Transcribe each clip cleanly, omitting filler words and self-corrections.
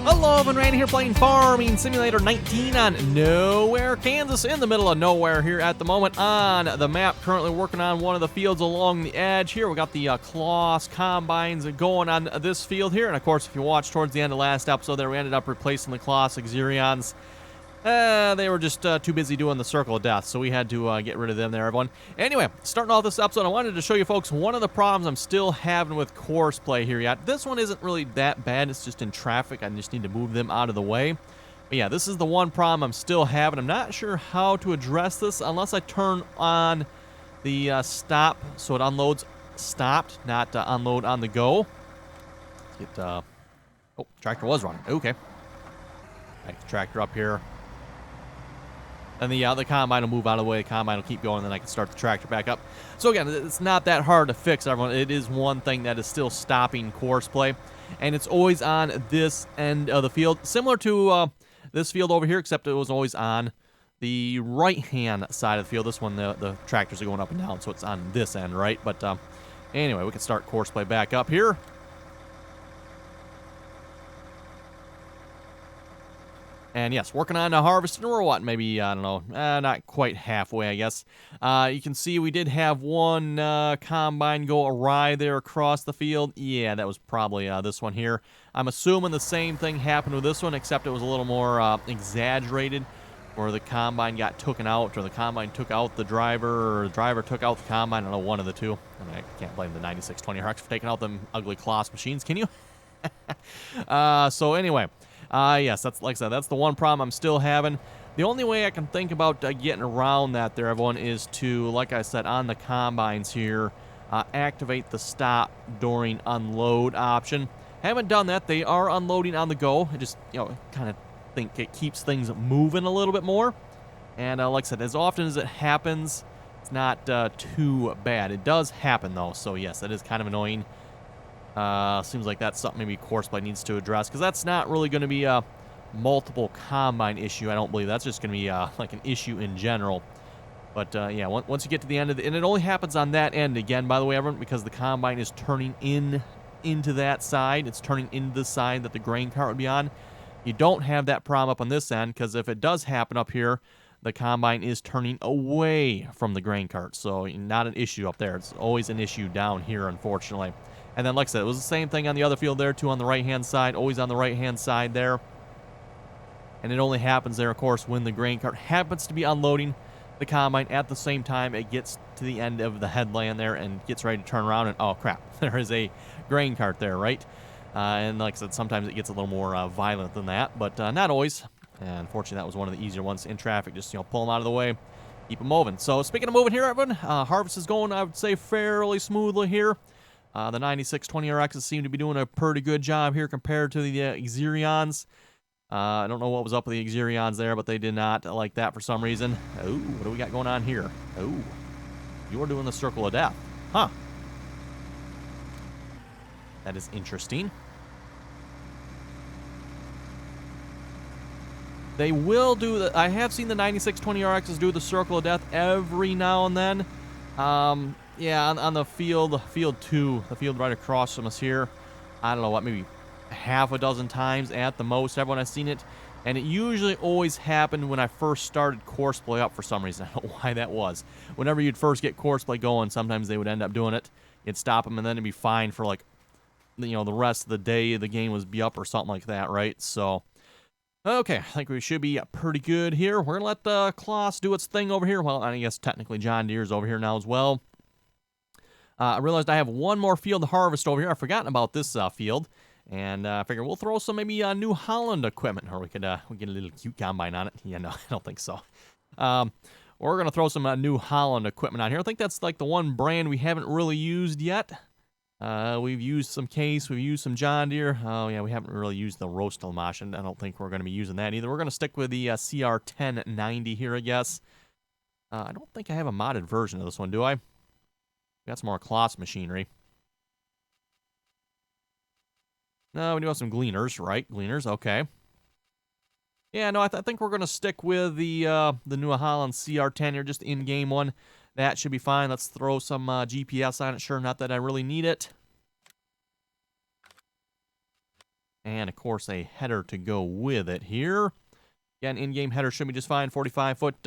Hello, everyone. Randy here playing Farming Simulator 19 on Nowhere, Kansas, in the middle of nowhere here at the moment on the map. Currently working on one of the fields along the edge here. We got the Kloss combines going on this field here. And of course, if you watched towards the end of last episode there, we ended up replacing the Kloss Xerions. They were just too busy doing the Circle of Death, so we had to get rid of them there, everyone. Anyway, starting off this episode, I wanted to show you folks one of the problems I'm still having with course play here yet. This one isn't really that bad. It's just in traffic. I just need to move them out of the way. But yeah, this is the one problem I'm still having. I'm not sure how to address this unless I turn on the stop so it unloads stopped, not unload on the go. Let's get, oh, tractor was running. Okay. Back the tractor up here. And the combine will move out of the way. The combine will keep going, and then I can start the tractor back up. So again, it's not that hard to fix, everyone. It is one thing that is still stopping course play, and it's always on this end of the field. Similar to this field over here, except it was always on the right-hand side of the field. This one, the tractors are going up and down, so it's on this end, right? But anyway, we can start course play back up here. And yes, working on a harvesting. We're what, maybe, I don't know, not quite halfway, I guess. You can see we did have one combine go awry there across the field. Yeah, that was probably this one here. I'm assuming the same thing happened with this one, except it was a little more exaggerated, where the combine got taken out, or the combine took out the driver, or the driver took out the combine. I don't know, one of the two. I mean, I can't blame the 9620RX for taking out them ugly Kloss machines, can you? So anyway. Yes, that's like I said, that's the one problem I'm still having. The only way I can think about getting around that there, everyone, is to, like I said, on the combines here, activate the stop during unload option. Haven't done that. They are unloading on the go. I just, kind of think it keeps things moving a little bit more. And like I said, as often as it happens, it's not too bad. It does happen, though, so yes, that is kind of annoying. Seems like that's something maybe Courseplay needs to address, because that's not really going to be a multiple combine issue, I don't believe. That's just going to be like an issue in general. But yeah, once you get to the end of the... And it only happens on that end, again, by the way, everyone, because the combine is turning into that side. It's turning into the side that the grain cart would be on. You don't have that problem up on this end, because if it does happen up here, the combine is turning away from the grain cart. So not an issue up there. It's always an issue down here, unfortunately. And then, like I said, it was the same thing on the other field there, too, on the right-hand side. Always on the right-hand side there. And it only happens there, of course, when the grain cart happens to be unloading the combine at the same time it gets to the end of the headland there and gets ready to turn around. And, oh, crap, there is a grain cart there, right? And like I said, sometimes it gets a little more violent than that, but not always. And unfortunately, that was one of the easier ones in traffic. Just, pull them out of the way, keep them moving. So, speaking of moving here, everyone, harvest is going, I would say, fairly smoothly here. The 9620RXs seem to be doing a pretty good job here compared to the Xerions. I don't know what was up with the Xerions there, but they did not like that for some reason. Oh, what do we got going on here? Oh, you're doing the Circle of Death. Huh. That is interesting. They will do the... I have seen the 9620RXs do the Circle of Death every now and then. Yeah, on the field 2, the field right across from us here, I don't know what, maybe half a dozen times at the most, everyone has seen it. And it usually always happened when I first started Courseplay up for some reason. I don't know why that was. Whenever you'd first get Courseplay going, sometimes they would end up doing it. You'd stop them, and then it'd be fine for, like, the rest of the day the game would be up or something like that, right? So, okay, I think we should be pretty good here. We're going to let Kloss do its thing over here. Well, I guess technically John Deere's over here now as well. I realized I have one more field to harvest over here. I've forgotten about this field, and I figured we'll throw some maybe New Holland equipment, or we could get a little cute combine on it. Yeah, no, I don't think so. We're gonna throw some New Holland equipment on here. I think that's like the one brand we haven't really used yet. We've used some Case, we've used some John Deere. Oh yeah, we haven't really used the Rostelmash, and I don't think we're gonna be using that either. We're gonna stick with the CR1090 here, I guess. I don't think I have a modded version of this one, do I? Got some more Kloss machinery. No, we do have some gleaners, right? Gleaners, okay. Yeah, no, I think we're going to stick with the New Holland CR10 here, just the in-game one. That should be fine. Let's throw some GPS on it. Sure, not that I really need it. And, of course, a header to go with it here. Again, in-game header should be just fine. 45-foot.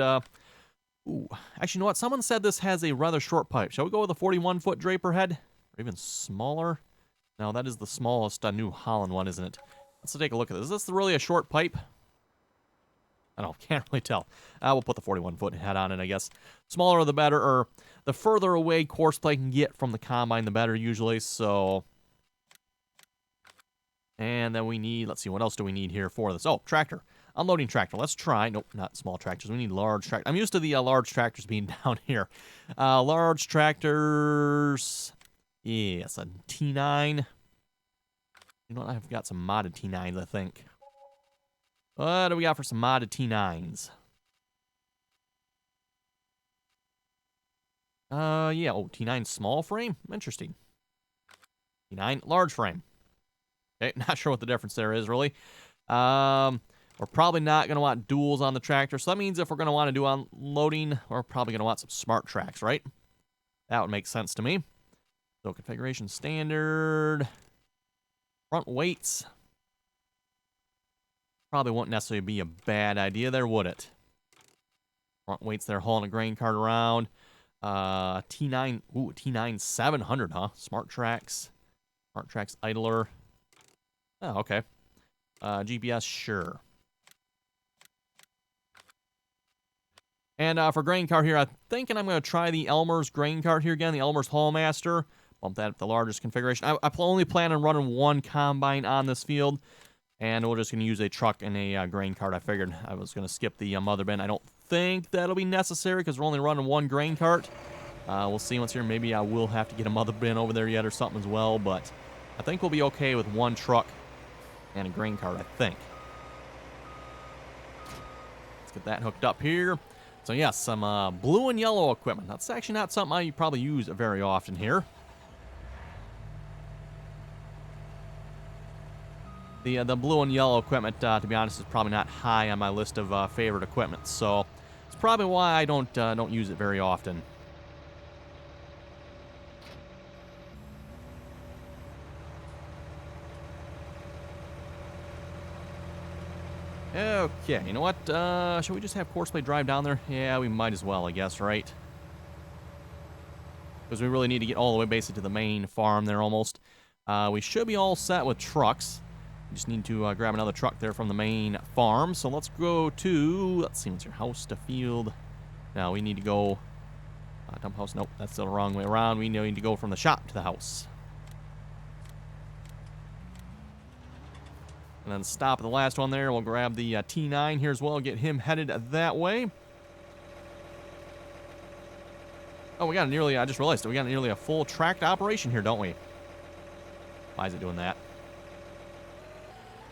Ooh, actually, you know what? Someone said this has a rather short pipe. Shall we go with a 41-foot Draper head? Or even smaller? No, that is the smallest New Holland one, isn't it? Let's take a look at this. Is this really a short pipe? I don't know. Can't really tell. We'll put the 41-foot head on it, I guess. Smaller the better, or the further away course play can get from the combine, the better usually, so... And then we need, let's see, what else do we need here for this? Oh, tractor. Unloading tractor. Let's try. Nope, not small tractors. We need large tractors. I'm used to the large tractors being down here. Large tractors. Yes, a T9. You know what? I've got some modded T9s, I think. What do we got for some modded T9s? Yeah. Oh, T9 small frame? Interesting. T9 large frame. Okay, not sure what the difference there is, really. We're probably not going to want duals on the tractor, so that means if we're going to want to do unloading, we're probably going to want some smart tracks, right? That would make sense to me. So configuration standard. Front weights. Probably won't necessarily be a bad idea there, would it? Front weights there, hauling a grain cart around. T9, ooh, T9 700, huh? Smart tracks. Smart tracks idler. Oh, okay. GPS, sure. And for grain cart here, I'm thinking I'm going to try the Elmer's grain cart here again, the Elmer's Haulmaster. Bump that up to the largest configuration. I only plan on running one combine on this field, and we're just going to use a truck and a grain cart. I figured I was going to skip the mother bin. I don't think that'll be necessary because we're only running one grain cart. We'll see once here. Maybe I will have to get a mother bin over there yet or something as well, but I think we'll be okay with one truck and a grain cart, I think. Let's get that hooked up here. So, yes, some blue and yellow equipment. That's actually not something I probably use very often here. The blue and yellow equipment, to be honest, is probably not high on my list of favorite equipment. So, it's probably why I don't use it very often. Okay, you know what? Should we just have Courseplay drive down there? Yeah, we might as well, I guess, right? Because we really need to get all the way basically to the main farm there almost. We should be all set with trucks. We just need to grab another truck there from the main farm. So let's go to, let's see, what's your house to field? Now we need to go, dump house, nope, that's the wrong way around. We need to go from the shop to the house. And then stop at the last one there. We'll grab the T9 here as well. Get him headed that way. Oh, we got nearly, I just realized we got nearly a full tracked operation here, don't we? Why is it doing that?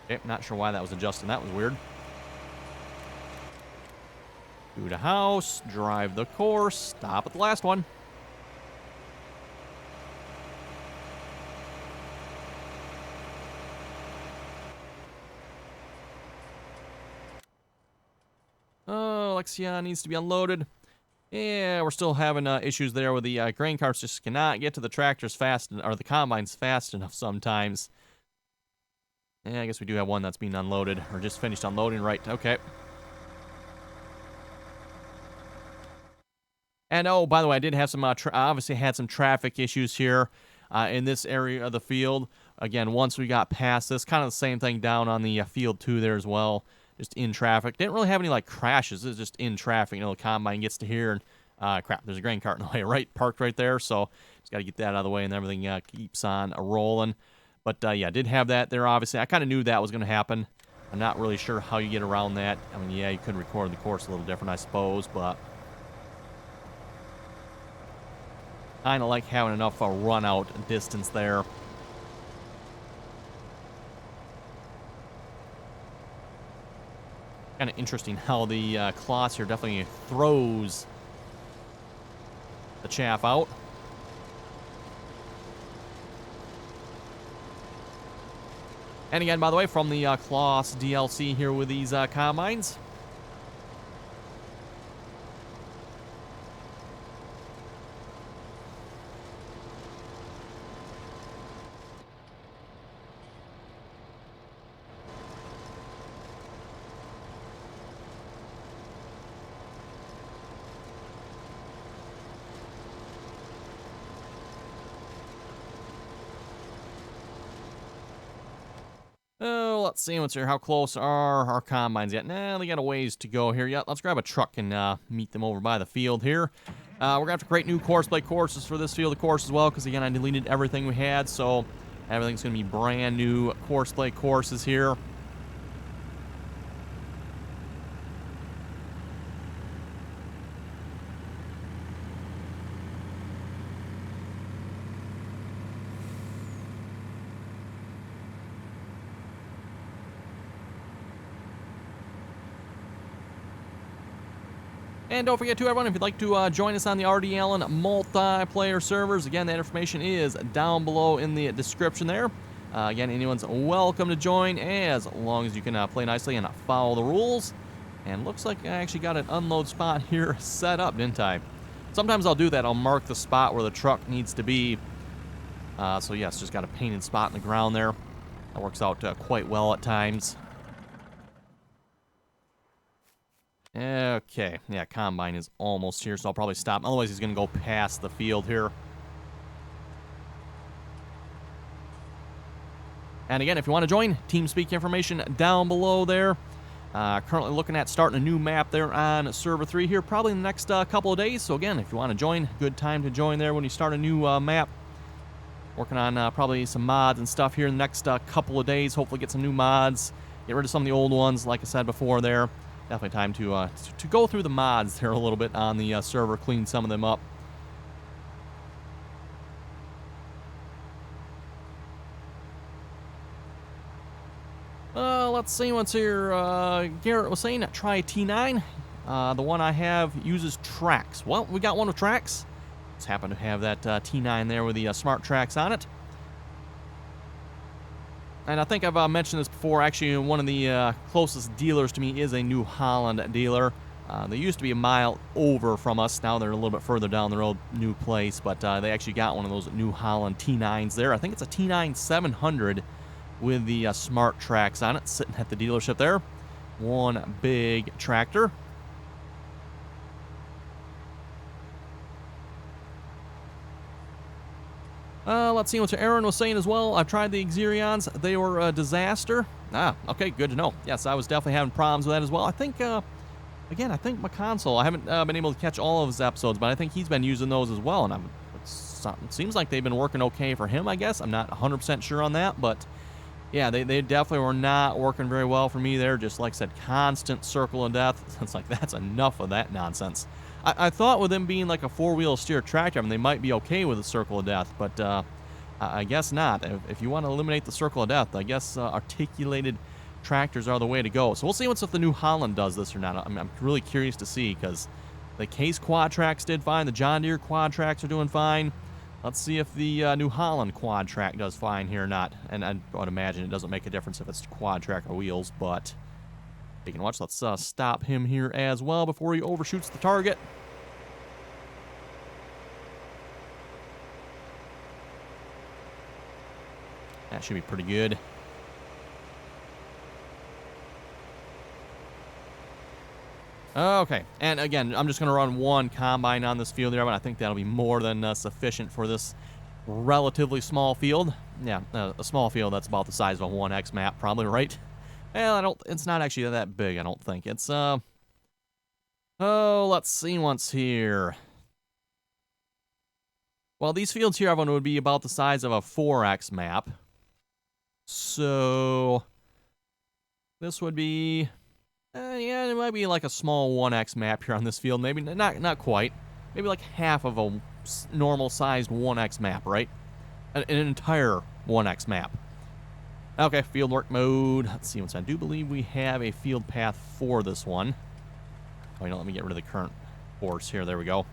Okay, not sure why that was adjusting. That was weird. To the house, drive the course, stop at the last one. Lexion needs to be unloaded. Yeah, we're still having issues there with the grain carts. Just cannot get to the tractors fast, or the combines fast enough sometimes. Yeah, I guess we do have one that's being unloaded, or just finished unloading, right? Okay. And oh, by the way, I did have some, obviously had some traffic issues here in this area of the field. Again, once we got past this, kind of the same thing down on the field 2 there as well. Just in traffic. Didn't really have any, like, crashes. It was just in traffic. You know, the combine gets to here, and, crap, there's a grain cart in the way, right? Parked right there, so just got to get that out of the way, and everything keeps on rolling. But, yeah, did have that there, obviously. I kind of knew that was going to happen. I'm not really sure how you get around that. I mean, yeah, you could record the course a little different, I suppose, but kind of like having enough run-out distance there. Kind of interesting how the cloth here definitely throws the chaff out. And again, by the way, from the Kloss DLC here with these combines. Oh, let's see what's here. How close are our combines yet? Nah, they got a ways to go here yet. Let's grab a truck and meet them over by the field here. We're going to have to create new courseplay courses for this field of course as well, because again, I deleted everything we had, so everything's going to be brand new courseplay courses here. And don't forget, to everyone, if you'd like to join us on the RDAllen multiplayer servers, again, that information is down below in the description there. Again, anyone's welcome to join, as long as you can play nicely and follow the rules. And looks like I actually got an unload spot here set up, didn't I? Sometimes I'll do that. I'll mark the spot where the truck needs to be. So yes, just got a painted spot in the ground there. That works out quite well at times. Okay, yeah, combine is almost here, so I'll probably stop. Otherwise, he's going to go past the field here. And again, if you want to join, TeamSpeak information down below there. Currently looking at starting a new map there on Server 3 here, probably in the next couple of days. So again, if you want to join, good time to join there when you start a new map. Working on probably some mods and stuff here in the next couple of days. Hopefully get some new mods, get rid of some of the old ones, like I said before there. Definitely time to go through the mods there a little bit on the server, clean some of them up. Let's see what's here. Garrett was saying, try T9. The one I have uses tracks. Well, we got one with tracks. Just happen to have that T9 there with the smart tracks on it. And I think I've mentioned this before. Actually, one of the closest dealers to me is a New Holland dealer. They used to be a mile over from us. Now they're a little bit further down the road, new place. But they actually got one of those New Holland T9s there. I think it's a T9 700 with the smart tracks on it, sitting at the dealership there. One big tractor. Let's see what Aaron was saying as well. I've tried the Xerions. They were a disaster. Okay, good to know. Yes, I was definitely having problems with that as well. I think, again, I think my console, I haven't been able to catch all of his episodes, but I think he's been using those as well, and it seems like they've been working okay for him, I guess. I'm not 100% sure on that, but yeah, they definitely were not working very well for me there. Just like I said, constant circle of death. It's like, that's enough of that nonsense. I thought with them being like a four-wheel steer tractor, I mean, they might be okay with a circle of death, but I guess not. If you want to eliminate the circle of death, I guess articulated tractors are the way to go. So we'll see if the New Holland does this or not. I'm really curious to see, because the Case quad tracks did fine. The John Deere quad tracks are doing fine. Let's see if the New Holland quad track does fine here or not. And I would imagine it doesn't make a difference if it's quad track or wheels, but speaking of which, let's stop him here as well before he overshoots the target. That should be pretty good. Okay, and again, I'm just going to run one combine on this field here, but I think that'll be more than sufficient for this relatively small field. Yeah, a small field that's about the size of a 1X map, probably, right? Well, it's not actually that big, I don't think. It's, oh, let's see once here. Well, these fields here, everyone, would be about the size of a 4X map. So this would be, yeah, it might be like a small 1X map here on this field. Maybe not quite. Maybe like half of a normal-sized 1X map, right? An entire 1X map. Okay, fieldwork mode. Let's see. I do believe we have a field path for this one. Oh, you know, let me get rid of the current course here. There we go.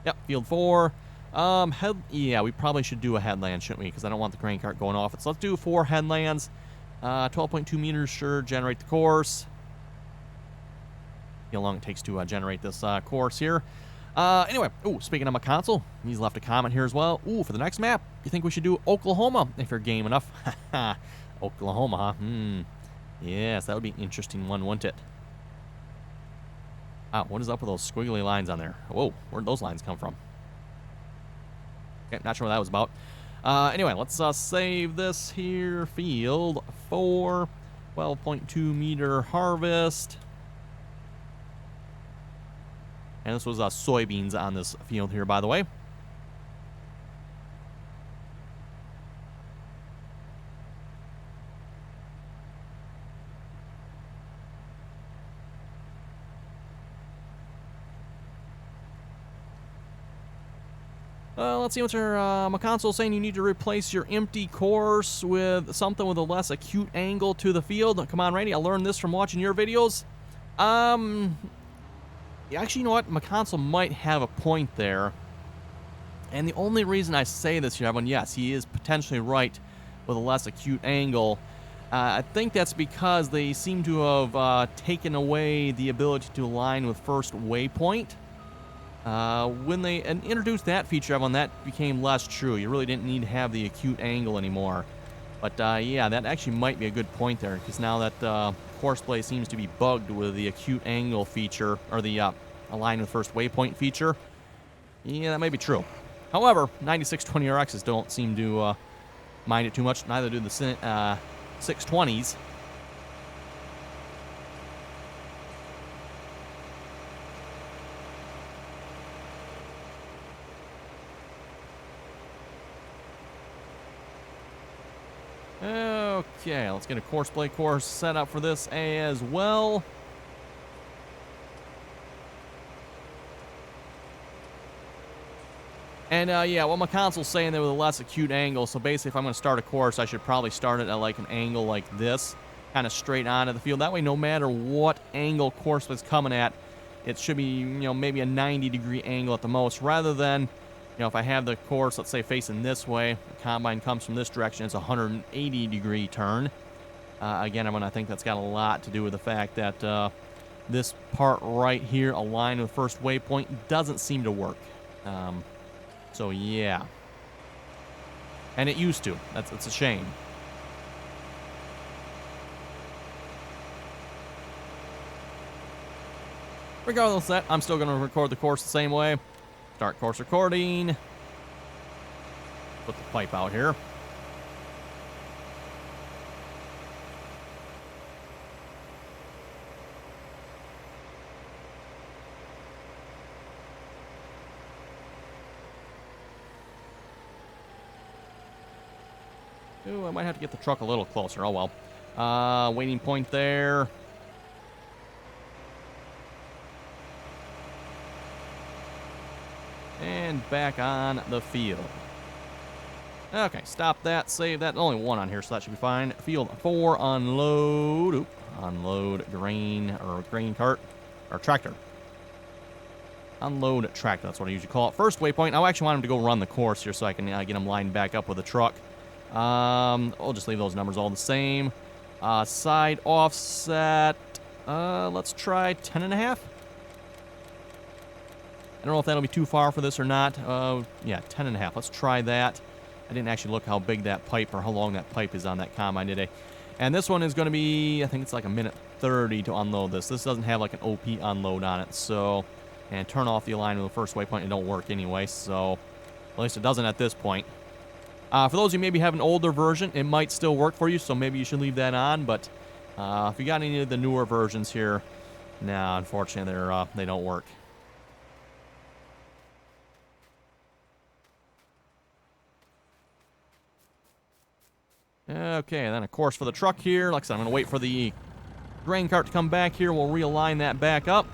Yep, field 4. Yeah, we probably should do a headland, shouldn't we? Because I don't want the grain cart going off it. So let's do 4 headlands. 12.2 meters, sure. Generate the course. See how long it takes to generate this course here. Anyway, speaking of my console, he's left a comment here as well. For the next map, you think we should do Oklahoma if you're game enough? Oklahoma, huh? Yes, that would be an interesting one, wouldn't it? What is up with those squiggly lines on there? Whoa, where'd those lines come from? Okay, not sure what that was about. Anyway, let's save this here. Field 4, 12.2 meter harvest. And this was soybeans on this field here, by the way. Let's see what my console saying. You need to replace your empty course with something with a less acute angle to the field. Come on, Randy. I learned this from watching your videos. Actually, you know what? My console might have a point there. And the only reason I say this here, everyone, yes, he is potentially right with a less acute angle. I think that's because they seem to have taken away the ability to align with first waypoint. When they introduced that feature, everyone, that became less true. You really didn't need to have the acute angle anymore. But yeah, that actually might be a good point there, because now that Courseplay seems to be bugged with the acute angle feature, or the align with first waypoint feature. Yeah, that may be true. However, 9620RXs don't seem to mind it too much. Neither do the 620s. Okay, let's get a Courseplay course set up for this as well. And yeah, what my console's saying there with a less acute angle. So basically, if I'm going to start a course, I should probably start it at like an angle like this, kind of straight onto the field. That way, no matter what angle Courseplay's coming at, it should be, you know, maybe a 90-degree angle at the most, rather than, you know, if I have the course, let's say, facing this way, the combine comes from this direction, it's a 180-degree turn. Again, I think that's got a lot to do with the fact that this part right here, aligned with first waypoint, doesn't seem to work. So, yeah. And it used to. That's a shame. Regardless of that, I'm still going to record the course the same way. Start course recording. Put the pipe out here. Ooh, I might have to get the truck a little closer. Oh, well. Waiting point there. And back on the field. Okay, stop that, save that. Only one on here, so that should be fine. Field 4, unload. Oop, unload grain, or grain cart, or tractor. Unload tractor, that's what I usually call it. First waypoint. I actually want him to go run the course here so I can get him lined back up with the truck. I'll just leave those numbers all the same. Side offset. Let's try 10.5. I don't know if that'll be too far for this or not. Yeah, 10.5. Let's try that. I didn't actually look how big that pipe or how long that pipe is on that combine today. And this one is going to be, I think it's like 1:30 to unload this. This doesn't have like an OP unload on it. So, and turn off the alignment with the first waypoint. It don't work anyway. So, at least it doesn't at this point. For those of you maybe have an older version, it might still work for you. So maybe you should leave that on. But if you got any of the newer versions here, nah, unfortunately, they don't work. Okay, then a course for the truck here. Like I said, I'm going to wait for the grain cart to come back here. We'll realign that back up.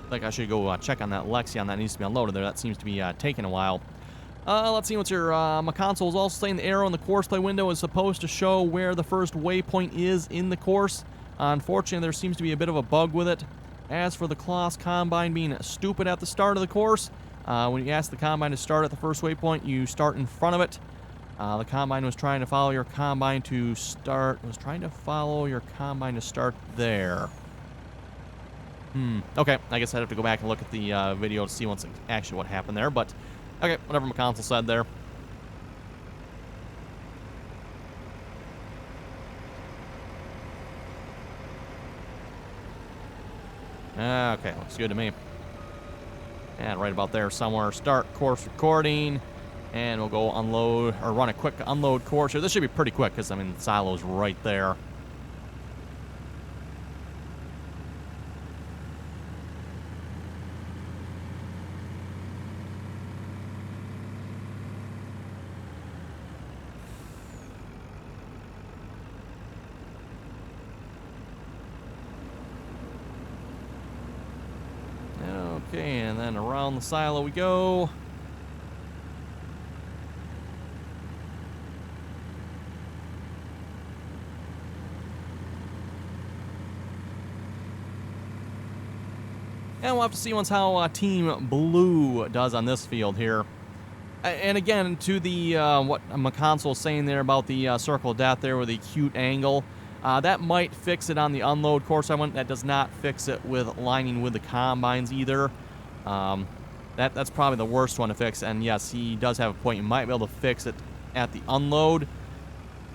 I think I should go check on that Lexion that needs to be unloaded there. That seems to be taking a while. Let's see what's your, my console is also saying the arrow in the course play window is supposed to show where the first waypoint is in the course. Unfortunately, there seems to be a bit of a bug with it. As for the Kloss Combine being stupid at the start of the course, when you ask the Combine to start at the first waypoint, you start in front of it. The Combine was trying to follow your Combine to start, there. Okay, I guess I'd have to go back and look at the video to see what's actually what happened there, but okay, whatever my console said there. Okay, looks good to me. And right about there somewhere, start course recording, and we'll go unload, or run a quick unload course here. This should be pretty quick, because, I mean, the silo's right there. Okay, and then around the silo we go. And we'll have to see once how Team Blue does on this field here. And again, to the what my console is saying there about the circle of death there with the acute angle, that might fix it on the unload course I went. That does not fix it with lining with the combines either. That's probably the worst one to fix. And yes, he does have a point. You might be able to fix it at the unload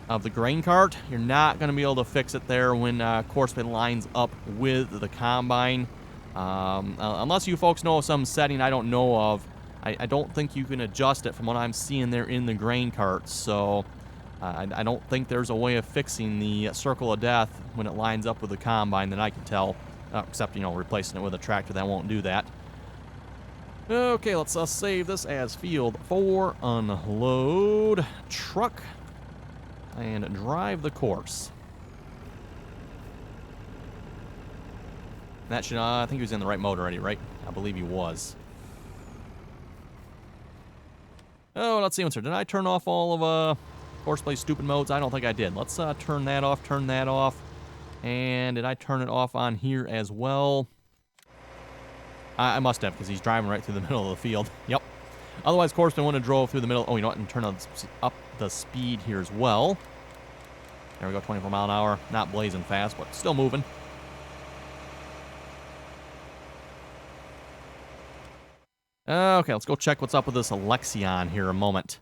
of the grain cart. You're not going to be able to fix it there when courseman lines up with the combine. Unless you folks know of some setting I don't know of, I don't think you can adjust it from what I'm seeing there in the grain cart. So I don't think there's a way of fixing the circle of death when it lines up with the combine that I can tell, except, you know, replacing it with a tractor that won't do that. Okay, let's save this as field 4, unload truck, and drive the course. That should, I think he was in the right mode already, right? I believe he was. Oh, let's see what's here. Did I turn off all of Horseplay stupid modes? I don't think I did. Let's turn that off. And did I turn it off on here as well? I must have, because he's driving right through the middle of the field. Yep. Otherwise, Corsman wouldn't have drove through the middle. Oh, you know what? And turn up the speed here as well. There we go, 24 mile an hour. Not blazing fast, but still moving. Okay, let's go check what's up with this Alexion here a moment.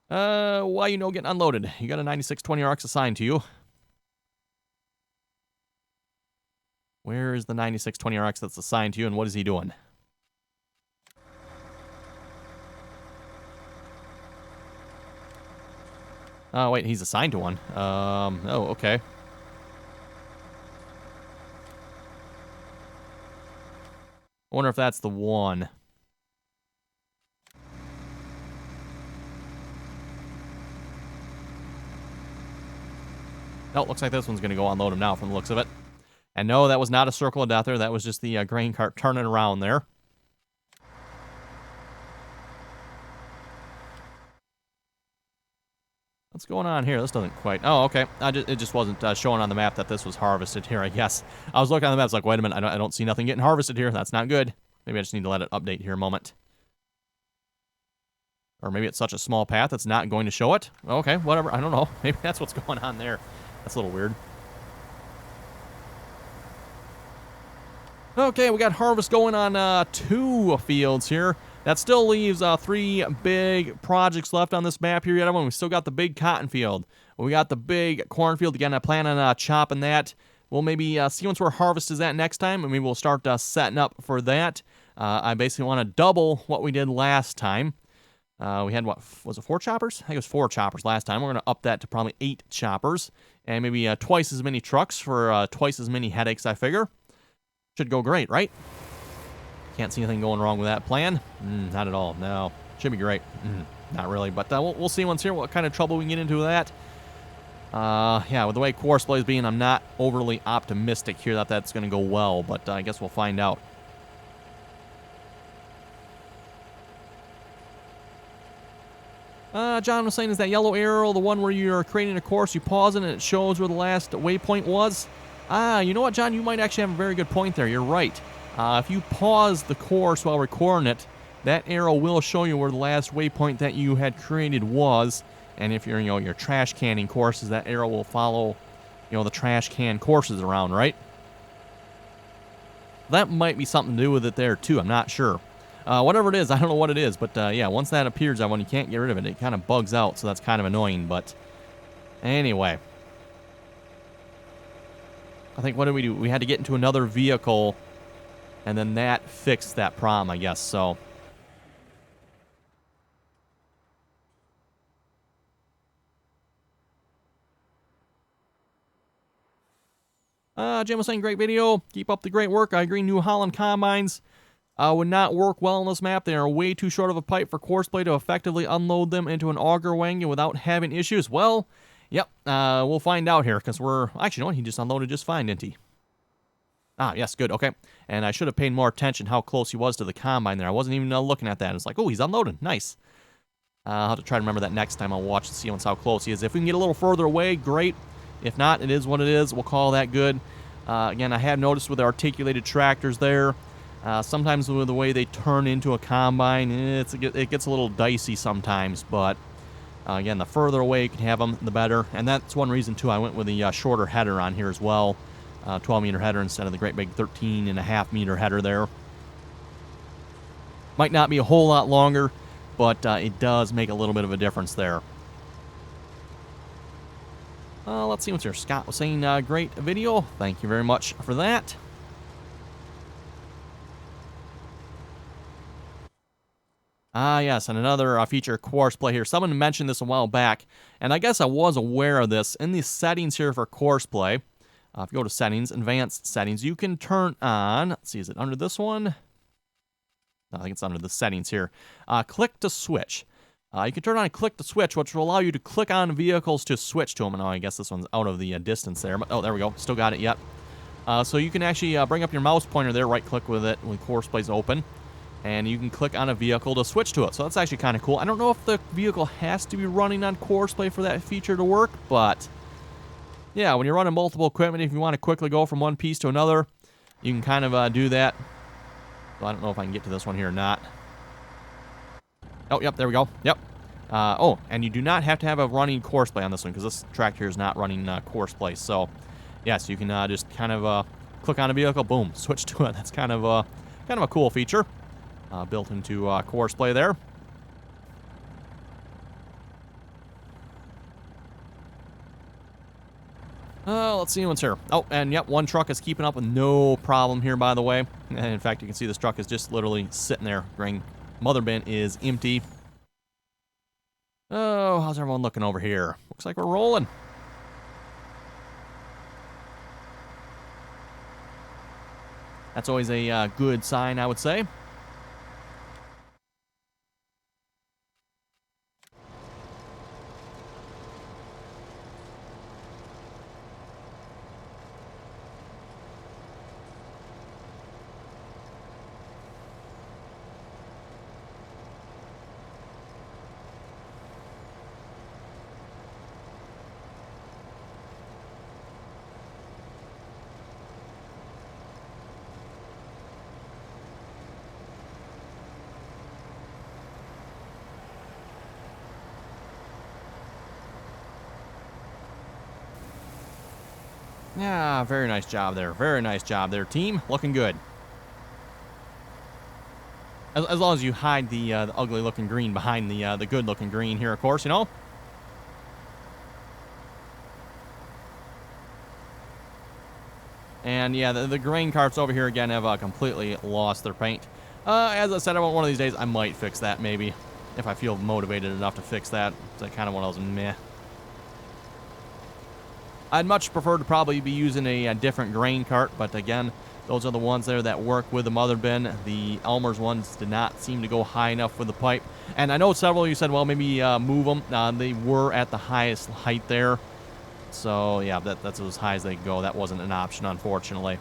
Why you no getting unloaded? You got a 9620 RX assigned to you. Where is the 9620 RX that's assigned to you, and what is he doing? Oh, wait, he's assigned to one. Oh, okay. I wonder if that's the one. Oh, looks like this one's going to go unload him now from the looks of it. And no, that was not a circle of death there. That was just the grain cart turning around there. What's going on here? This doesn't quite... Oh, okay. It just wasn't showing on the map that this was harvested here, I guess. I was looking on the map, it's like, wait a minute, I don't see nothing getting harvested here. That's not good. Maybe I just need to let it update here a moment. Or maybe it's such a small path it's not going to show it. Okay, whatever. I don't know. Maybe that's what's going on there. That's a little weird. Okay, we got harvest going on 2 fields here. That still leaves 3 big projects left on this map here yet. We still got the big cotton field. We got the big cornfield. Again, I plan on chopping that. We'll maybe see once where harvest is at next time, and maybe we'll start setting up for that. I basically want to double what we did last time. We had, what, was it 4 choppers? I think it was 4 choppers last time. We're going to up that to probably 8 choppers. And maybe twice as many trucks for twice as many headaches, I figure. Should go great, right? Can't see anything going wrong with that plan. Not at all, no. Should be great. Not really, but we'll see once here what kind of trouble we can get into with that. Yeah, with the way Courseplay is being, I'm not overly optimistic here that that's going to go well, but I guess we'll find out. John was saying, is that yellow arrow the one where you're creating a course, you pause it, and it shows where the last waypoint was? You know what, John? You might actually have a very good point there. You're right. If you pause the course while recording it, that arrow will show you where the last waypoint that you had created was. And if you're, your trash canning courses, that arrow will follow, the trash can courses around, right? That might be something to do with it there, too. I'm not sure. Whatever it is, I don't know what it is, but yeah, once that appears, that one, you can't get rid of it. It kind of bugs out, so that's kind of annoying, but anyway. I think, what did we do? We had to get into another vehicle, and then that fixed that problem, I guess, so. Jim was saying, great video. Keep up the great work. I agree, New Holland combines would not work well on this map. They are way too short of a pipe for courseplay to effectively unload them into an auger wagon without having issues. Well, yep, we'll find out here, because actually, you know what? He just unloaded just fine, didn't he? Ah, yes, good, okay. And I should have paid more attention how close he was to the combine there. I wasn't even looking at that. It's like, oh, he's unloading. Nice. I'll have to try to remember that next time I'll watch to see how close he is. If we can get a little further away, great. If not, it is what it is. We'll call that good. Again, I have noticed with the articulated tractors there, sometimes with the way they turn into a combine, it gets a little dicey sometimes. But again, the further away you can have them, the better. And that's one reason, too, I went with the shorter header on here as well. 12-meter header instead of the great big 13.5-meter header there. Might not be a whole lot longer, but it does make a little bit of a difference there. Let's see what's here. Scott was saying, great video. Thank you very much for that. Yes, and another feature course play here. Someone mentioned this a while back, and I guess I was aware of this. In the settings here for course play, if you go to settings, advanced settings, you can turn on, let's see, is it under this one? No, I think it's under the settings here. Click to switch. You can turn on click to switch, which will allow you to click on vehicles to switch to them. And I guess this one's out of the distance there. But, oh, there we go. Still got it yet. So you can actually bring up your mouse pointer there, right-click with it when course play's open. And you can click on a vehicle to switch to it. So that's actually kind of cool. I don't know if the vehicle has to be running on course play for that feature to work, but yeah, when you're running multiple equipment, if you want to quickly go from one piece to another, you can kind of do that. Well, I don't know if I can get to this one here or not. Oh, yep, there we go. Yep. Oh, and you do not have to have a running course play on this one, because this track here is not running course play. So, yes, you can just kind of click on a vehicle, boom, switch to it. That's kind of a cool feature built into course play there. Let's see what's here. Oh, and yep, one truck is keeping up with no problem here, by the way. And in fact, you can see this truck is just literally sitting there. Grain mother bin is empty. Oh, how's everyone looking over here? Looks like we're rolling. That's always a good sign, I would say. Yeah, very nice job there. Very nice job there, team. Looking good. As long as you hide the ugly-looking green behind the good-looking green here, of course, you know. And yeah, the grain carts over here again have completely lost their paint. As I said, I want one of these days, I might fix that maybe, if I feel motivated enough to fix that. It's kind of one of those meh. I'd much prefer to probably be using a different grain cart, but again, those are the ones there that work with the mother bin. The Elmer's ones did not seem to go high enough with the pipe. And I know several of you said, well, maybe move them. They were at the highest height there. So, yeah, that's as high as they go. That wasn't an option, unfortunately.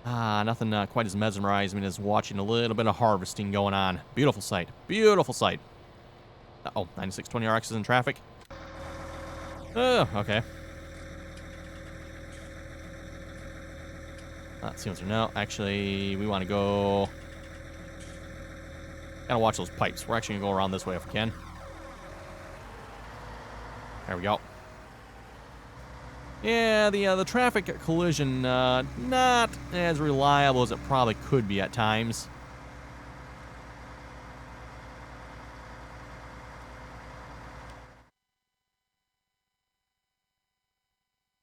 Nothing quite as mesmerizing as watching a little bit of harvesting going on. Beautiful sight. Beautiful sight. Uh-oh, 9620RX is in traffic. Oh, okay. Let's see what's there. No, actually, we want to go... Gotta watch those pipes. We're actually gonna go around this way if we can. There we go. Yeah, the traffic collision, not as reliable as it probably could be at times.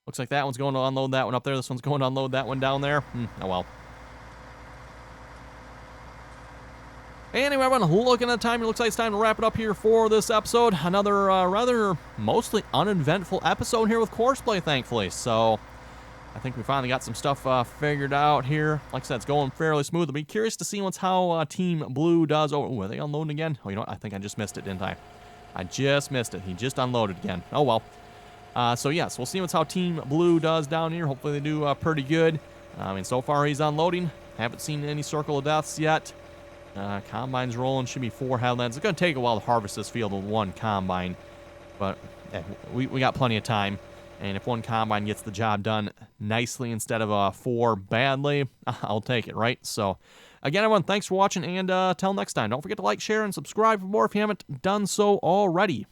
Looks like that one's going to unload that one up there. This one's going to unload that one down there. Oh well. Anyway, everyone, looking at the time, it looks like it's time to wrap it up here for this episode. Another rather mostly uneventful episode here with Courseplay, thankfully. So, I think we finally got some stuff figured out here. Like I said, it's going fairly smooth. I'll be curious to see how Team Blue does. Oh, are they unloading again? Oh, you know what? I think I just missed it, didn't I? I just missed it. He just unloaded again. Oh, well. So, yes, we'll see how Team Blue does down here. Hopefully they do pretty good. I mean, so far he's unloading. Haven't seen any Circle of Deaths yet. Combine's rolling. Should be 4 headlands. It's going to take a while to harvest this field with 1 combine. But we got plenty of time. And if 1 combine gets the job done nicely instead of 4 badly, I'll take it, right? So, again, everyone, thanks for watching. And till next time, don't forget to like, share, and subscribe for more if you haven't done so already.